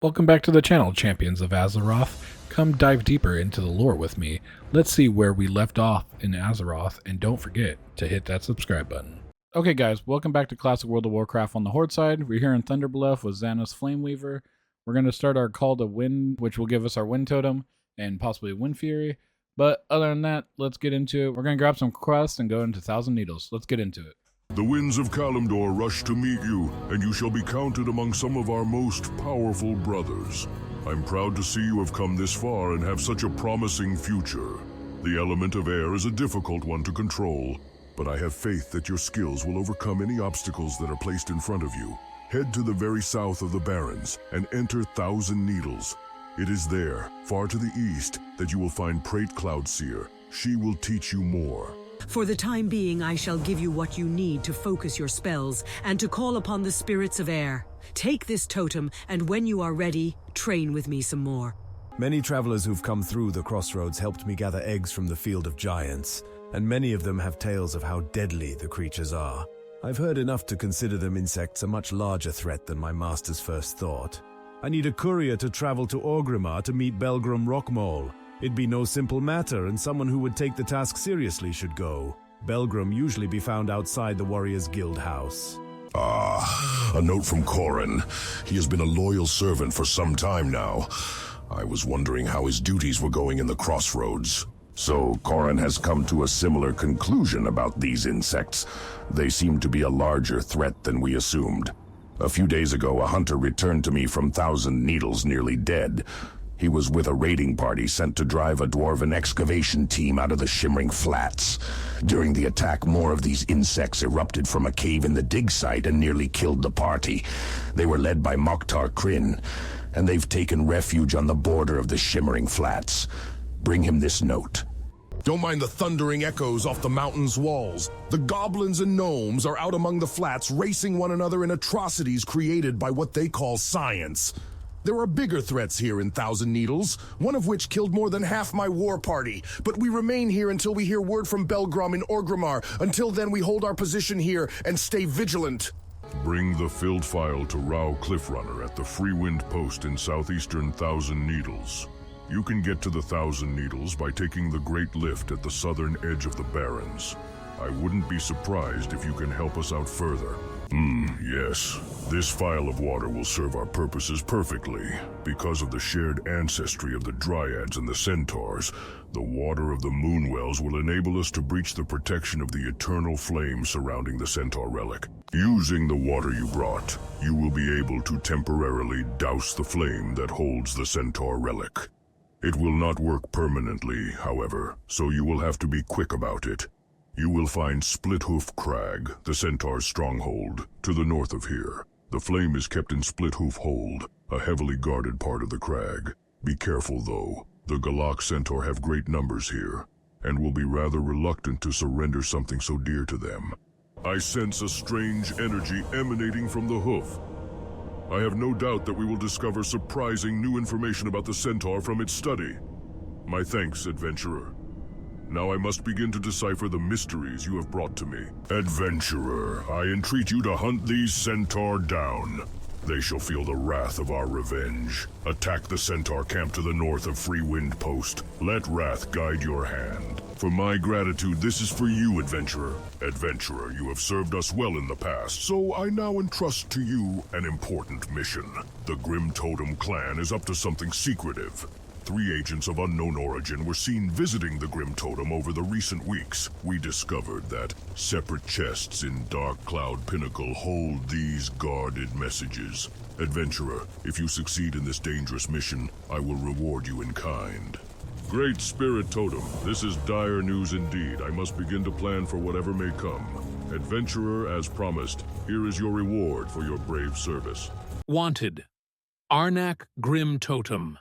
Welcome back to the channel, champions of Azeroth. Come dive deeper into the lore with me. Let's see where we left off in Azeroth, and don't forget to hit that subscribe button. Okay guys, welcome back to Classic World of Warcraft on the Horde side. We're here in Thunderbluff with Xanos Flameweaver. We're going to start our call to wind, which will give us our wind totem and possibly wind fury. But other than that, let's get into it. We're going to grab some quests and go into Thousand Needles. Let's get into it. The winds of Kalimdor rush to meet you, and you shall be counted among some of our most powerful brothers. I'm proud to see you have come this far and have such a promising future. The element of air is a difficult one to control, but I have faith that your skills will overcome any obstacles that are placed in front of you. Head to the very south of the Barrens and enter Thousand Needles. It is there, far to the east, that you will find Prate Cloudseer. She will teach you more. For the time being, I shall give you what you need to focus your spells and to call upon the spirits of air. Take this totem, and when you are ready, train with me some more. Many travelers who've come through the crossroads helped me gather eggs from the field of giants, and many of them have tales of how deadly the creatures are. I've heard enough to consider them insects a much larger threat than my master's first thought. I need a courier to travel to Orgrimmar to meet Belgrum Rockmole. It'd be no simple matter, and someone who would take the task seriously should go. Belgrum usually be found outside the Warriors Guild house. A note from Corrin. He has been a loyal servant for some time now. I was wondering how his duties were going in the crossroads. So Corrin has come to a similar conclusion about these insects. They seem to be a larger threat than we assumed. A few days ago, a hunter returned to me from Thousand Needles nearly dead. He was with a raiding party sent to drive a dwarven excavation team out of the Shimmering Flats. During the attack, more of these insects erupted from a cave in the dig site and nearly killed the party. They were led by Mokhtar Kryn, and they've taken refuge on the border of the Shimmering Flats. Bring him this note. Don't mind the thundering echoes off the mountain's walls. The goblins and gnomes are out among the flats, racing one another in atrocities created by what they call science. There are bigger threats here in Thousand Needles, one of which killed more than half my war party. But we remain here until we hear word from Belgrum in Orgrimmar. Until then, we hold our position here and stay vigilant. Bring the filled file to Rao Cliffrunner at the Freewind Post in southeastern Thousand Needles. You can get to the Thousand Needles by taking the Great Lift at the southern edge of the Barrens. I wouldn't be surprised if you can help us out further. Yes. This vial of water will serve our purposes perfectly. Because of the shared ancestry of the Dryads and the Centaurs, the water of the Moonwells will enable us to breach the protection of the eternal flame surrounding the Centaur relic. Using the water you brought, you will be able to temporarily douse the flame that holds the Centaur relic. It will not work permanently, however, so you will have to be quick about it. You will find Splithoof Crag, the Centaur's stronghold, to the north of here. The flame is kept in Splithoof Hold, a heavily guarded part of the crag. Be careful, though. The Galak Centaur have great numbers here, and will be rather reluctant to surrender something so dear to them. I sense a strange energy emanating from the hoof. I have no doubt that we will discover surprising new information about the Centaur from its study. My thanks, adventurer. Now I must begin to decipher the mysteries you have brought to me. Adventurer, I entreat you to hunt these Centaur down. They shall feel the wrath of our revenge. Attack the Centaur camp to the north of Freewind Post. Let wrath guide your hand. For my gratitude, this is for you, adventurer. Adventurer, you have served us well in the past, so I now entrust to you an important mission. The Grim Totem clan is up to something secretive. 3 agents of unknown origin were seen visiting the Grim Totem over the recent weeks. We discovered that separate chests in Dark Cloud Pinnacle hold these guarded messages. Adventurer, if you succeed in this dangerous mission, I will reward you in kind. Great Spirit Totem, this is dire news indeed. I must begin to plan for whatever may come. Adventurer, as promised, here is your reward for your brave service. Wanted. Arnak Grim Totem.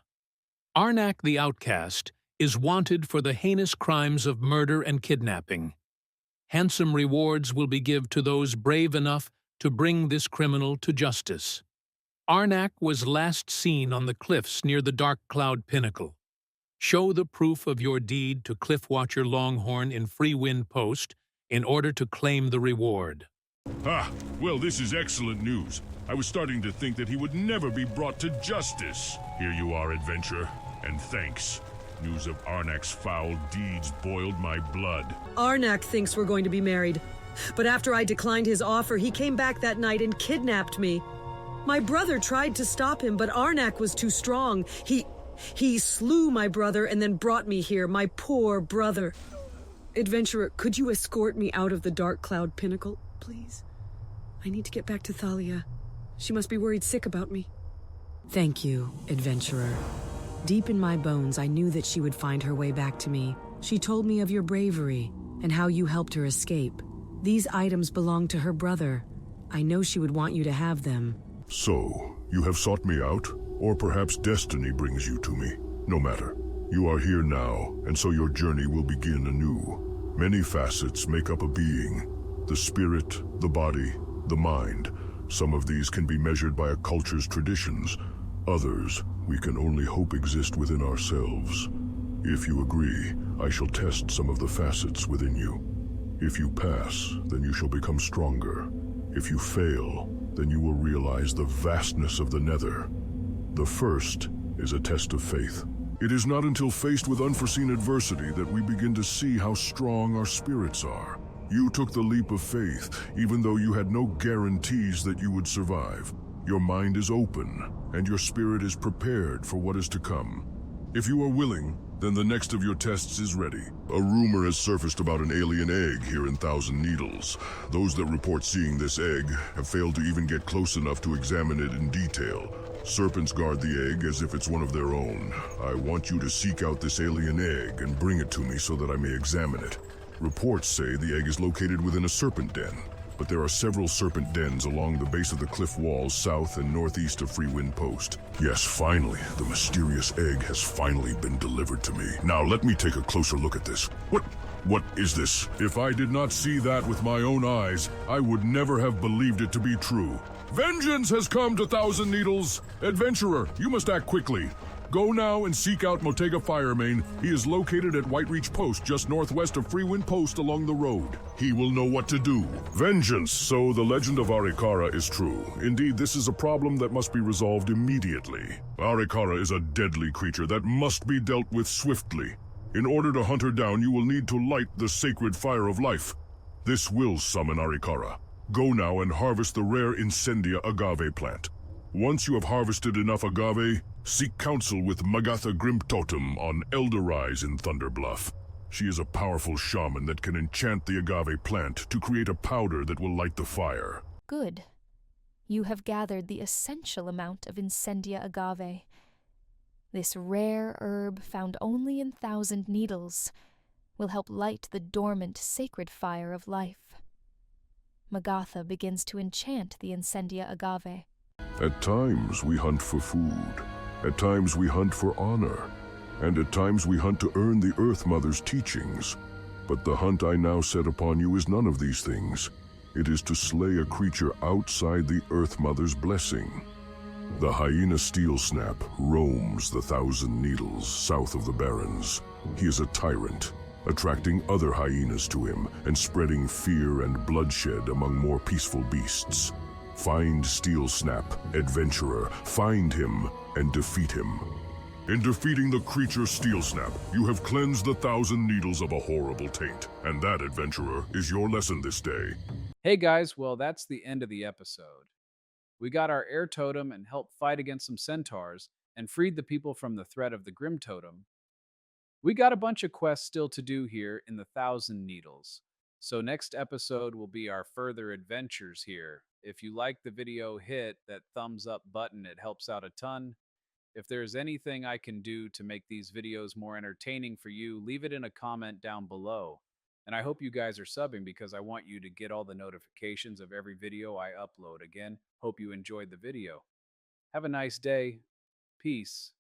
Arnak the Outcast is wanted for the heinous crimes of murder and kidnapping. Handsome rewards will be given to those brave enough to bring this criminal to justice. Arnak was last seen on the cliffs near the Dark Cloud Pinnacle. Show the proof of your deed to Cliffwatcher Longhorn in Freewind Post in order to claim the reward. Ah, well, this is excellent news. I was starting to think that he would never be brought to justice. Here you are, adventurer, and thanks. News of Arnak's foul deeds boiled my blood. Arnak thinks we're going to be married. But after I declined his offer, he came back that night and kidnapped me. My brother tried to stop him, but Arnak was too strong. He slew my brother and then brought me here, my poor brother. Adventurer, could you escort me out of the Dark Cloud Pinnacle, please? I need to get back to Thalia. She must be worried sick about me. Thank you, adventurer. Deep in my bones, I knew that she would find her way back to me. She told me of your bravery and how you helped her escape. These items belong to her brother. I know she would want you to have them. So, you have sought me out? Or perhaps destiny brings you to me? No matter. You are here now, and so your journey will begin anew. Many facets make up a being. The spirit, the body, the mind. Some of these can be measured by a culture's traditions. Others, we can only hope exist within ourselves. If you agree, I shall test some of the facets within you. If you pass, then you shall become stronger. If you fail, then you will realize the vastness of the Nether. The first is a test of faith. It is not until faced with unforeseen adversity that we begin to see how strong our spirits are. You took the leap of faith, even though you had no guarantees that you would survive. Your mind is open, and your spirit is prepared for what is to come. If you are willing, then the next of your tests is ready. A rumor has surfaced about an alien egg here in Thousand Needles. Those that report seeing this egg have failed to even get close enough to examine it in detail. Serpents guard the egg as if it's one of their own. I want you to seek out this alien egg and bring it to me so that I may examine it. Reports say the egg is located within a serpent den, but there are several serpent dens along the base of the cliff walls south and northeast of Freewind Post. Yes, finally, the mysterious egg has finally been delivered to me. Now let me take a closer look at this. What is this? If I did not see that with my own eyes, I would never have believed it to be true. Vengeance has come to Thousand Needles! Adventurer, you must act quickly. Go now and seek out Motega Firemane. He is located at Whitereach Post, just northwest of Freewind Post along the road. He will know what to do. Vengeance! So the legend of Arikara is true. Indeed, this is a problem that must be resolved immediately. Arikara is a deadly creature that must be dealt with swiftly. In order to hunt her down, you will need to light the sacred fire of life. This will summon Arikara. Go now and harvest the rare Incendia agave plant. Once you have harvested enough agave, seek counsel with Magatha Grimtotem on Elderrise in Thunderbluff. She is a powerful shaman that can enchant the agave plant to create a powder that will light the fire. Good. You have gathered the essential amount of Incendia agave. This rare herb found only in Thousand Needles will help light the dormant sacred fire of life. Magatha begins to enchant the Incendia agave. At times we hunt for food. At times we hunt for honor. And at times we hunt to earn the Earth Mother's teachings. But the hunt I now set upon you is none of these things. It is to slay a creature outside the Earth Mother's blessing. The hyena Steel Snap roams the Thousand Needles south of the Barrens. He is a tyrant, attracting other hyenas to him and spreading fear and bloodshed among more peaceful beasts. Find Steel Snap, adventurer. Find him and defeat him. In defeating the creature Steel Snap, you have cleansed the Thousand Needles of a horrible taint. And that, adventurer, is your lesson this day. Hey guys, well that's the end of the episode. We got our air totem and helped fight against some centaurs and freed the people from the threat of the Grim Totem. We got a bunch of quests still to do here in the Thousand Needles. So next episode will be our further adventures here. If you like the video, hit that thumbs up button. It helps out a ton. If there's anything I can do to make these videos more entertaining for you, leave it in a comment down below. And I hope you guys are subbing because I want you to get all the notifications of every video I upload. Again, hope you enjoyed the video. Have a nice day. Peace.